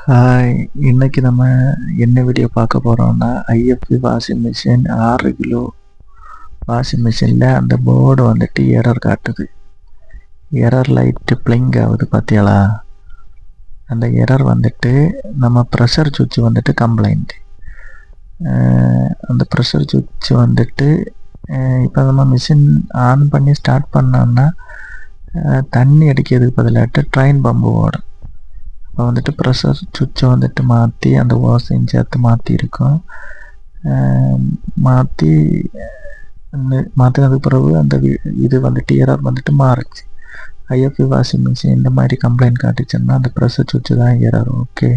Hi, இன்னைக்கு நம்ம என்ன வீடியோ பார்க்க போகிறோம்னா IFB washing machine 6 kilo washing மிஷினில் அந்த போர்டு வந்துட்டு எரர் காட்டுது. எரர் லைட்டு பிளிங்க் ஆகுது பார்த்தியாளா? அந்த எரர் வந்துட்டு நம்ம ப்ரெஷர் சுவிட்ச் வந்துட்டு கம்ப்ளைண்ட். அந்த ப்ரெஷர் சுவிட்ச் வந்துட்டு இப்போ நம்ம மிஷின் ஆன் பண்ணி ஸ்டார்ட் பண்ணோம்னா தண்ணி அடிக்கிறதுக்கு பதிலாட்டு ட்ரைன் பம்பு ஓடும். இப்போ வந்துட்டு ப்ரெஷர் சுவிட்சை வந்துட்டு மாற்றி அந்த ஓசையும் சேர்த்து மாற்றிருக்கோம். மாற்றினதுக்கு பிறகு அந்த இது வந்துட்டு எரர் வந்துட்டு மாறுச்சு. ஐஎஃப்பி வாஷிங் மிஷின் இந்த மாதிரி கம்ப்ளைண்ட் காட்டுச்சுன்னா அந்த ப்ரெஷர் சுவிட்சு தான் எரர். ஓகே.